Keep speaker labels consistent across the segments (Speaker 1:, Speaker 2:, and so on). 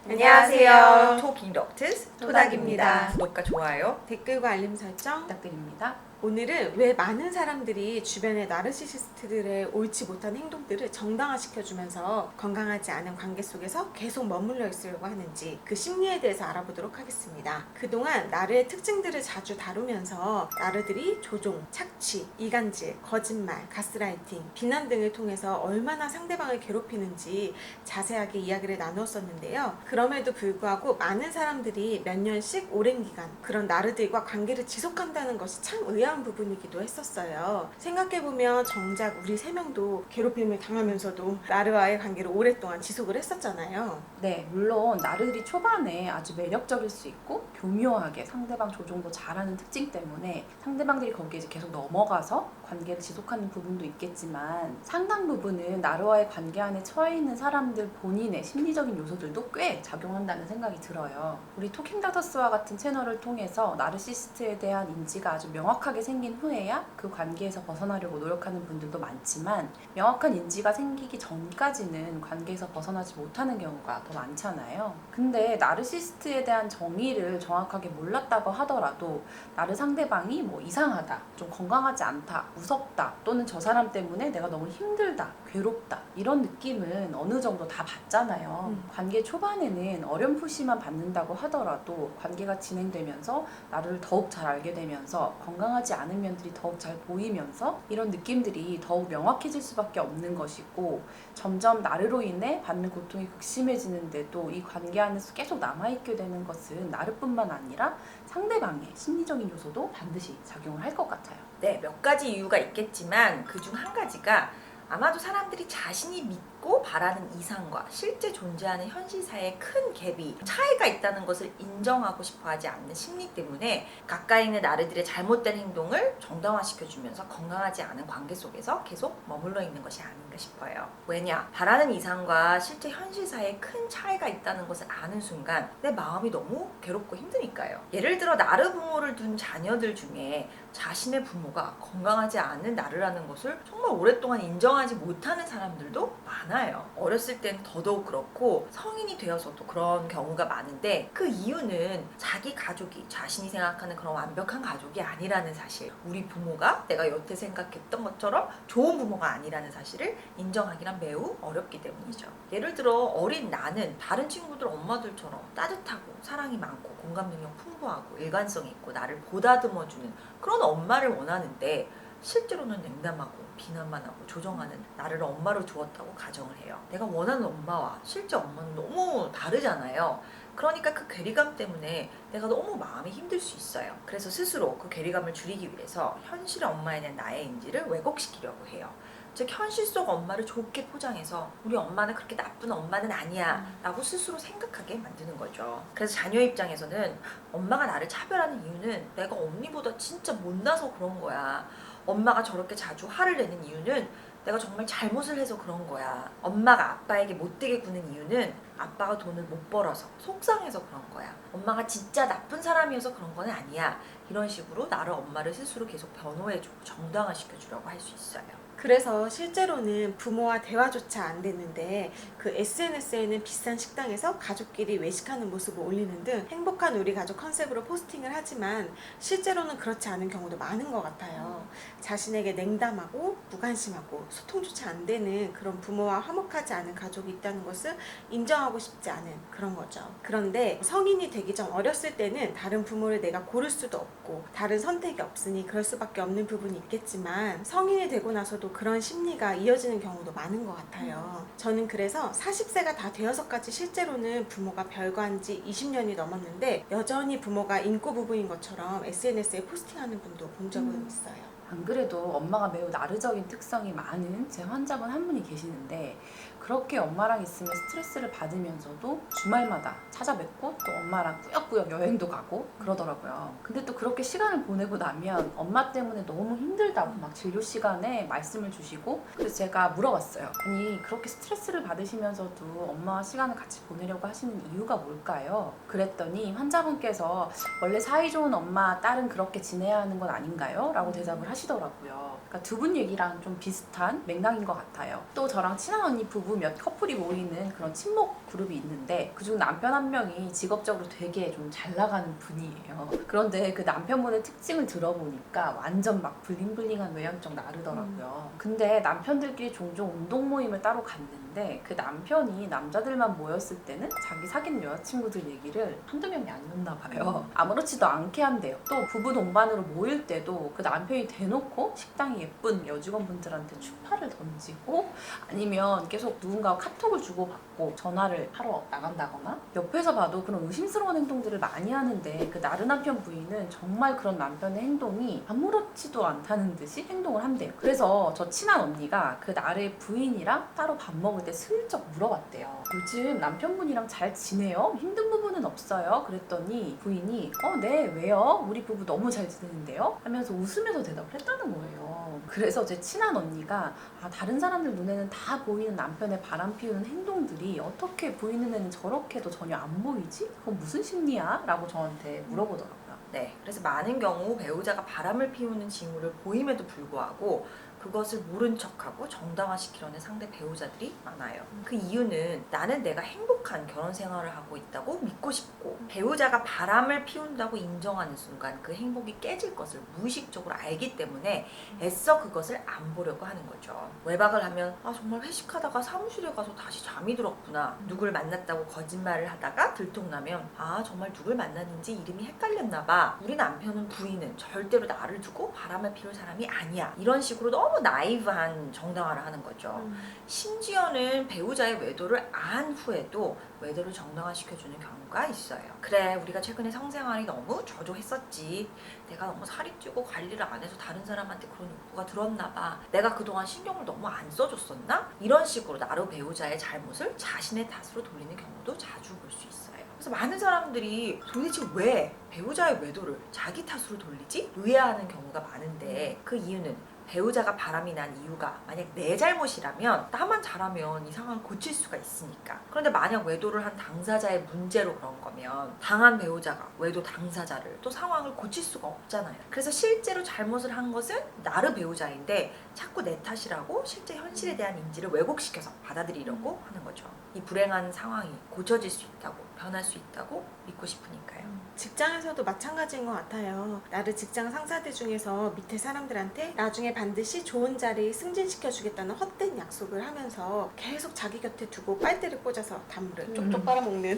Speaker 1: 안녕하세요. 토킹덕트스 토닥입니다. 구독과 좋아요,
Speaker 2: 댓글과 알림 설정
Speaker 3: 부탁드립니다.
Speaker 2: 오늘은 왜 많은 사람들이 주변의 나르시시스트들의 옳지 못한 행동들을 정당화시켜주면서 건강하지 않은 관계 속에서 계속 머물러 있으려고 하는지 그 심리에 대해서 알아보도록 하겠습니다. 그동안 나르의 특징들을 자주 다루면서 나르들이 조종, 착취, 이간질, 거짓말, 가스라이팅, 비난 등을 통해서 얼마나 상대방을 괴롭히는지 자세하게 이야기를 나누었었는데요. 그럼에도 불구하고 많은 사람들이 몇 년씩 오랜 기간 그런 나르들과 관계를 지속한다는 것이 참 의아한 부분이기도 했었어요. 생각해보면 정작 우리 세 명도 괴롭힘을 당하면서도 나르와의 관계를 오랫동안 지속을 했었잖아요.
Speaker 3: 네, 물론 나르들이 초반에 아주 매력적일 수 있고 교묘하게 상대방 조종도 잘하는 특징 때문에 상대방들이 거기에 이제 계속 넘어가서 관계를 지속하는 부분도 있겠지만 상당 부분은 나르와의 관계 안에 처해 있는 사람들 본인의 심리적인 요소들도 꽤 작용한다는 생각이 들어요. 우리 토킹닥터스와 같은 채널을 통해서 나르시스트에 대한 인지가 아주 명확하게 생긴 후에야 그 관계에서 벗어나려고 노력하는 분들도 많지만 명확한 인지가 생기기 전까지는 관계에서 벗어나지 못하는 경우가 더 많잖아요. 근데 나르시스트에 대한 정의를 정확하게 몰랐다고 하더라도 나르 상대방이 뭐 이상하다, 좀 건강하지 않다, 무섭다, 또는 저 사람 때문에 내가 너무 힘들다, 괴롭다 이런 느낌은 어느 정도 다 받잖아요. 관계 초반에는 어렴풋이만 받는다고 하더라도 관계가 진행되면서 나를 더욱 잘 알게 되면서 건강하지 않은 면들이 더욱 잘 보이면서 이런 느낌들이 더욱 명확해질 수밖에 없는 것이고 점점 나르로 인해 받는 고통이 극심해지는데도 이 관계 안에서 계속 남아있게 되는 것은 나르뿐만 아니라 상대방의 심리적인 요소도 반드시 작용을 할 것 같아요.
Speaker 1: 네, 몇 가지 이유가 있겠지만 그중 한 가지가 아마도 사람들이 자신이 믿고 바라는 이상과 실제 존재하는 현실 사이에 큰 갭이 차이가 있다는 것을 인정하고 싶어 하지 않는 심리 때문에 가까이 있는 나르들의 잘못된 행동을 정당화시켜주면서 건강하지 않은 관계 속에서 계속 머물러 있는 것이 아닌가 싶어요. 왜냐? 바라는 이상과 실제 현실 사이에 큰 차이가 있다는 것을 아는 순간 내 마음이 너무 괴롭고 힘드니까요. 예를 들어 나르 부모를 둔 자녀들 중에 자신의 부모가 건강하지 않은 나르라는 것을 정말 오랫동안 인정하지 못하는 사람들도 많아요. 어렸을 땐 더더욱 그렇고 성인이 되어서도 그런 경우가 많은데 그 이유는 자기 가족이 자신이 생각하는 그런 완벽한 가족이 아니라는 사실, 우리 부모가 내가 여태 생각했던 것처럼 좋은 부모가 아니라는 사실을 인정하기란 매우 어렵기 때문이죠. 예를 들어 어린 나는 다른 친구들 엄마들처럼 따뜻하고 사랑이 많고 공감 능력 풍부하고 일관성 있고 나를 보다듬어주는 그런 엄마를 원하는데 실제로는 냉담하고 비난만 하고 조정하는 나를 엄마로 두었다고 가정을 해요. 내가 원하는 엄마와 실제 엄마는 너무 다르잖아요. 그러니까 그 괴리감 때문에 내가 너무 마음이 힘들 수 있어요. 그래서 스스로 그 괴리감을 줄이기 위해서 현실의 엄마에 대한 나의 인지를 왜곡시키려고 해요. 즉 현실 속 엄마를 좋게 포장해서 우리 엄마는 그렇게 나쁜 엄마는 아니야 라고 스스로 생각하게 만드는 거죠. 그래서 자녀 입장에서는 엄마가 나를 차별하는 이유는 내가 언니보다 진짜 못나서 그런 거야. 엄마가 저렇게 자주 화를 내는 이유는 내가 정말 잘못을 해서 그런 거야. 엄마가 아빠에게 못되게 구는 이유는 아빠가 돈을 못 벌어서 속상해서 그런 거야. 엄마가 진짜 나쁜 사람이어서 그런 건 아니야. 이런 식으로 나를 엄마를 스스로 계속 변호해주고 정당화시켜주려고 할 수 있어요.
Speaker 2: 그래서 실제로는 부모와 대화조차 안 됐는데 그 SNS에는 비싼 식당에서 가족끼리 외식하는 모습을 올리는 등 행복한 우리 가족 컨셉으로 포스팅을 하지만 실제로는 그렇지 않은 경우도 많은 것 같아요. 자신에게 냉담하고 무관심하고 소통조차 안 되는 그런 부모와 화목하지 않은 가족이 있다는 것을 인정하고 싶지 않은 그런 거죠. 그런데 성인이 되기 전 어렸을 때는 다른 부모를 내가 고를 수도 없고 다른 선택이 없으니 그럴 수밖에 없는 부분이 있겠지만 성인이 되고 나서도 그런 심리가 이어지는 경우도 많은 것 같아요. 저는 그래서 40세가 다 되어서까지 실제로는 부모가 별거한 지 20년이 넘었는데 여전히 부모가 인고 부부인 것처럼 SNS에 포스팅하는 분도 본 적은 있어요.
Speaker 3: 안 그래도 엄마가 매우 나르적인 특성이 많은 제 환자분 한 분이 계시는데 그렇게 엄마랑 있으면 스트레스를 받으면서도 주말마다 찾아뵙고 또 엄마랑 꾸역꾸역 여행도 가고 그러더라고요. 근데 또 그렇게 시간을 보내고 나면 엄마 때문에 너무 힘들다고 막 진료 시간에 말씀을 주시고 그래서 제가 물어봤어요. 아니 그렇게 스트레스를 받으시면서도 엄마와 시간을 같이 보내려고 하시는 이유가 뭘까요? 그랬더니 환자분께서 원래 사이 좋은 엄마, 딸은 그렇게 지내야 하는 건 아닌가요? 라고 대답을 하시더라고요. 그러니까 두 분 얘기랑 좀 비슷한 맥락인 것 같아요. 또 저랑 친한 언니 부부 몇 커플이 모이는 그런 친목 그룹이 있는데 그중 남편 한 명이 직업적으로 되게 좀 잘 나가는 분이에요. 그런데 그 남편분의 특징을 들어보니까 완전 막 블링블링한 외향적 나르더라고요. 근데 남편들끼리 종종 운동 모임을 따로 갔는데 그 남편이 남자들만 모였을 때는 자기 사귀는 여자친구들 얘기를 한두 명이 아니었나 봐요. 아무렇지도 않게 한대요. 또 부부 동반으로 모일 때도 그 남편이 대놓고 식당에 예쁜 여직원분들한테 추파를 던지고 아니면 계속 누군가와 카톡을 주고받고 전화를 하러 나간다거나 옆에서 봐도 그런 의심스러운 행동들을 많이 하는데 그 나른 남편 부인은 정말 그런 남편의 행동이 아무렇지도 않다는 듯이 행동을 한대요. 그래서 저 친한 언니가 그 나르의 부인이랑 따로 밥 먹을 때 슬쩍 물어봤대요. 요즘 남편분이랑 잘 지내요? 힘든 부분은 없어요? 그랬더니 부인이 네 왜요? 우리 부부 너무 잘 지내는데요? 하면서 웃으면서 대답을 했다는 거예요. 그래서 제 친한 언니가 다른 사람들 눈에는 다 보이는 남편의 바람 피우는 행동들이 어떻게 부인 눈에는 저렇게도 전혀 안 보이지? 그건 무슨 심리야? 라고 저한테 물어보더라고요.
Speaker 1: 네, 그래서 많은 경우 배우자가 바람을 피우는 징후를 보임에도 불구하고 그것을 모른 척하고 정당화시키려는 상대 배우자들이 많아요. 그 이유는 나는 내가 행복한 결혼 생활을 하고 있다고 믿고 싶고 배우자가 바람을 피운다고 인정하는 순간 그 행복이 깨질 것을 무의식적으로 알기 때문에 애써 그것을 안 보려고 하는 거죠. 외박을 하면 정말 회식하다가 사무실에 가서 다시 잠이 들었구나. 누굴 만났다고 거짓말을 하다가 들통나면 정말 누굴 만났는지 이름이 헷갈렸나 봐. 우리 남편은 부인은 절대로 나를 두고 바람을 피울 사람이 아니야. 이런 식으로 너무 나이브한 정당화를 하는 거죠. 심지어는 배우자의 외도를 안 후에도 외도를 정당화시켜주는 경우가 있어요. 그래, 우리가 최근에 성생활이 너무 저조했었지. 내가 너무 살이 찌고 관리를 안 해서 다른 사람한테 그런 욕구가 들었나 봐. 내가 그동안 신경을 너무 안 써줬었나? 이런 식으로 나로 배우자의 잘못을 자신의 탓으로 돌리는 경우도 자주 볼 수 있어요. 그래서 많은 사람들이 도대체 왜 배우자의 외도를 자기 탓으로 돌리지? 의아하는 경우가 많은데 그 이유는 배우자가 바람이 난 이유가 만약 내 잘못이라면 나만 잘하면 이 상황을 고칠 수가 있으니까. 그런데 만약 외도를 한 당사자의 문제로 그런 거면 당한 배우자가 외도 당사자를 또 상황을 고칠 수가 없잖아요. 그래서 실제로 잘못을 한 것은 나르 배우자인데 자꾸 내 탓이라고 실제 현실에 대한 인지를 왜곡시켜서 받아들이려고 하는 거죠. 이 불행한 상황이 고쳐질 수 있다고, 변할 수 있다고 믿고 싶으니까요.
Speaker 2: 직장에서도 마찬가지인 것 같아요. 나를 직장 상사들 중에서 밑에 사람들한테 나중에 반드시 좋은 자리 승진시켜주겠다는 헛된 약속을 하면서 계속 자기 곁에 두고 빨대를 꽂아서 단물을 쪽쪽 빨아먹는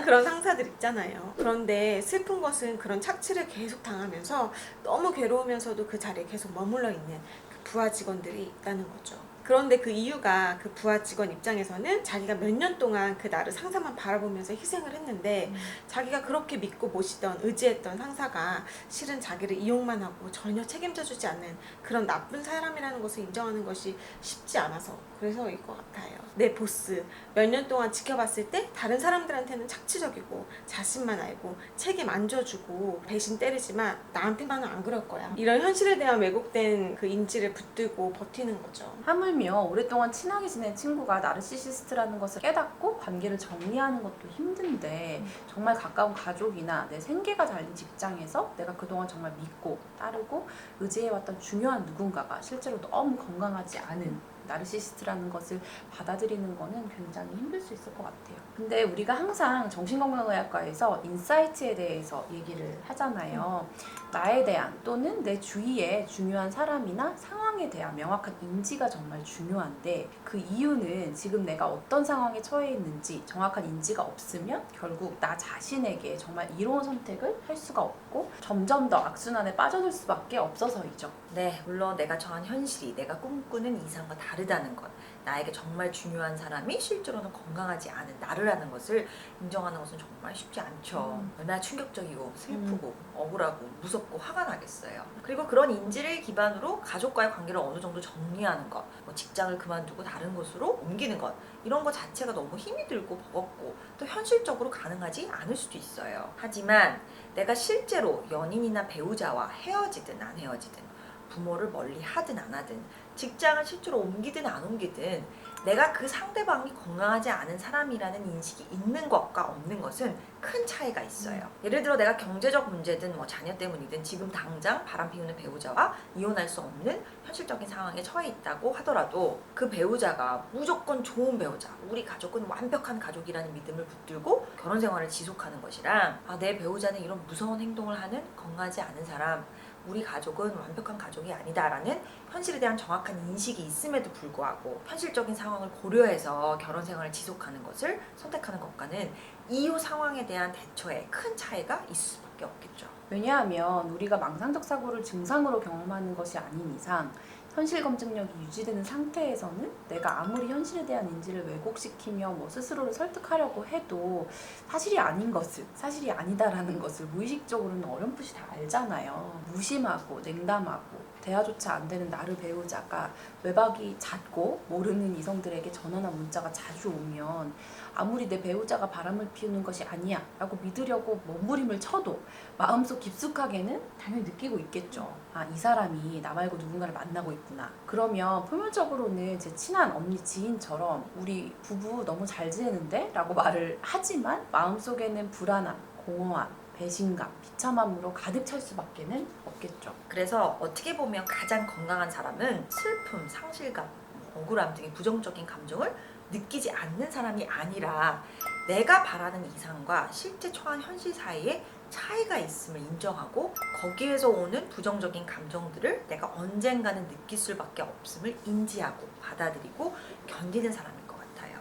Speaker 2: 그런 상사들 있잖아요. 그런데 슬픈 것은 그런 착취를 계속 당하면서 너무 괴로우면서도 그 자리에 계속 머물러 있는 그 부하 직원들이 있다는 거죠. 그런데 그 이유가 그 부하 직원 입장에서는 자기가 몇 년 동안 그 나를 상사만 바라보면서 희생을 했는데 자기가 그렇게 믿고 모시던 의지했던 상사가 실은 자기를 이용만 하고 전혀 책임져주지 않는 그런 나쁜 사람이라는 것을 인정하는 것이 쉽지 않아서 그래서일 것 같아요. 내 보스 몇 년 동안 지켜봤을 때 다른 사람들한테는 착취적이고 자신만 알고 책임 안 져주고 배신 때리지만 나한테만은 안 그럴 거야. 이런 현실에 대한 왜곡된 그 인지를 붙들고 버티는 거죠.
Speaker 3: 하물며 오랫동안 친하게 지낸 친구가 나르시시스트라는 것을 깨닫고 관계를 정리하는 것도 힘든데 정말 가까운 가족이나 내 생계가 달린 직장에서 내가 그동안 정말 믿고 따르고 의지해왔던 중요한 누군가가 실제로 너무 건강하지 않은 나르시시스트라는 것을 받아들이는 거는 굉장히 힘들 수 있을 것 같아요. 근데 우리가 항상 정신건강의학과에서 인사이트에 대해서 얘기를 하잖아요. 나에 대한 또는 내 주위에 중요한 사람이나 상황에 대한 명확한 인지가 정말 중요한데 그 이유는 지금 내가 어떤 상황에 처해 있는지 정확한 인지가 없으면 결국 나 자신에게 정말 이로운 선택을 할 수가 없고 점점 더 악순환에 빠져들 수밖에 없어서이죠.
Speaker 1: 네, 물론 내가 처한 현실이 내가 꿈꾸는 이상과 다르다는 것, 나에게 정말 중요한 사람이 실제로는 건강하지 않은 나르라는 것을 인정하는 것은 정말 쉽지 않죠. 얼마나 충격적이고 슬프고 억울하고 무섭고 화가 나겠어요. 그리고 그런 인지를 기반으로 가족과의 관계를 어느 정도 정리하는 것, 직장을 그만두고 다른 곳으로 옮기는 것, 이런 것 자체가 너무 힘이 들고 버겁고 또 현실적으로 가능하지 않을 수도 있어요. 하지만 내가 실제로 연인이나 배우자와 헤어지든 안 헤어지든 부모를 멀리 하든 안 하든 직장을 실제로 옮기든 안 옮기든 내가 그 상대방이 건강하지 않은 사람이라는 인식이 있는 것과 없는 것은 큰 차이가 있어요. 예를 들어 내가 경제적 문제든 뭐 자녀 때문이든 지금 당장 바람 피우는 배우자와 이혼할 수 없는 현실적인 상황에 처해 있다고 하더라도 그 배우자가 무조건 좋은 배우자, 우리 가족은 완벽한 가족이라는 믿음을 붙들고 결혼 생활을 지속하는 것이랑 내 배우자는 이런 무서운 행동을 하는 건강하지 않은 사람, 우리 가족은 완벽한 가족이 아니다라는 현실에 대한 정확한 인식이 있음에도 불구하고 현실적인 상황을 고려해서 결혼 생활을 지속하는 것을 선택하는 것과는 이후 상황에 대한 대처에 큰 차이가 있을 수밖에 없겠죠.
Speaker 3: 왜냐하면 우리가 망상적 사고를 증상으로 경험하는 것이 아닌 이상 현실 검증력이 유지되는 상태에서는 내가 아무리 현실에 대한 인지를 왜곡시키며 스스로를 설득하려고 해도 사실이 아닌 것을, 사실이 아니다라는 것을 무의식적으로는 어렴풋이 다 알잖아요. 무심하고 냉담하고 대화조차 안 되는 나를 배우자가 외박이 잦고 모르는 이성들에게 전화나 문자가 자주 오면 아무리 내 배우자가 바람을 피우는 것이 아니야 라고 믿으려고 몸부림을 쳐도 마음속 깊숙하게는 당연히 느끼고 있겠죠. 이 사람이 나 말고 누군가를 만나고 있구나. 그러면 표면적으로는 제 친한 언니 지인처럼 우리 부부 너무 잘 지내는데? 라고 말을 하지만 마음속에는 불안함, 공허함, 배신감, 비참함으로 가득 찰 수밖에는 없겠죠.
Speaker 1: 그래서 어떻게 보면 가장 건강한 사람은 슬픔, 상실감, 억울함 등의 부정적인 감정을 느끼지 않는 사람이 아니라 내가 바라는 이상과 실제 처한 현실 사이에 차이가 있음을 인정하고 거기에서 오는 부정적인 감정들을 내가 언젠가는 느낄 수밖에 없음을 인지하고 받아들이고 견디는 사람인 것 같아요.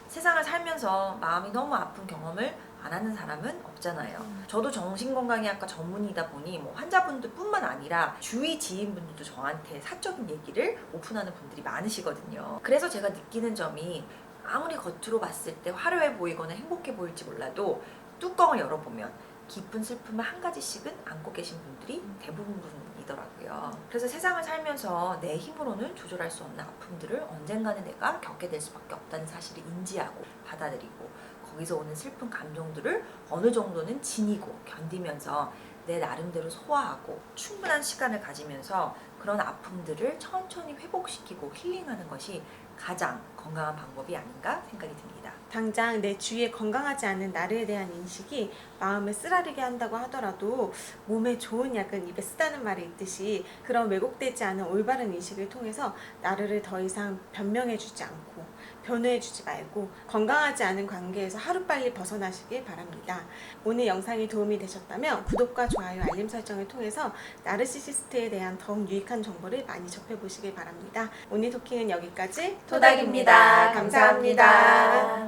Speaker 1: 세상을 살면서 마음이 너무 아픈 경험을 안 하는 사람은 없잖아요. 저도 정신건강의학과 전문의이다 보니 환자분들 뿐만 아니라 주위 지인분들도 저한테 사적인 얘기를 오픈하는 분들이 많으시거든요. 그래서 제가 느끼는 점이 아무리 겉으로 봤을 때 화려해 보이거나 행복해 보일지 몰라도 뚜껑을 열어보면 깊은 슬픔을 한 가지씩은 안고 계신 분들이 대부분이더라고요. 그래서 세상을 살면서 내 힘으로는 조절할 수 없는 아픔들을 언젠가는 내가 겪게 될 수밖에 없다는 사실을 인지하고 받아들이고 거기서 오는 슬픈 감정들을 어느 정도는 지니고 견디면서 내 나름대로 소화하고 충분한 시간을 가지면서 그런 아픔들을 천천히 회복시키고 힐링하는 것이 가장 건강한 방법이 아닌가 생각이 듭니다.
Speaker 2: 당장 내 주위에 건강하지 않은 나를 대한 인식이 마음을 쓰라리게 한다고 하더라도 몸에 좋은 약은 입에 쓰다는 말이 있듯이 그런 왜곡되지 않은 올바른 인식을 통해서 나를 더 이상 변명해주지 않고 변호해주지 말고 건강하지 않은 관계에서 하루빨리 벗어나시길 바랍니다. 오늘 영상이 도움이 되셨다면 구독과 좋아요, 알림 설정을 통해서 나르시시스트에 대한 더욱 유익한 정보를 많이 접해보시길 바랍니다. 오늘 토킹은 여기까지
Speaker 1: 토닥입니다.
Speaker 2: 감사합니다.